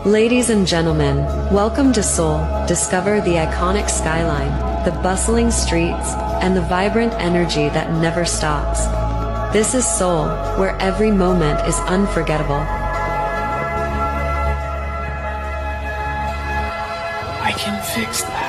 Ladies and gentlemen, welcome to Seoul. Discover the iconic skyline, the bustling streets, and the vibrant energy that never stops. This is Seoul, where every moment is unforgettable. I can fix that.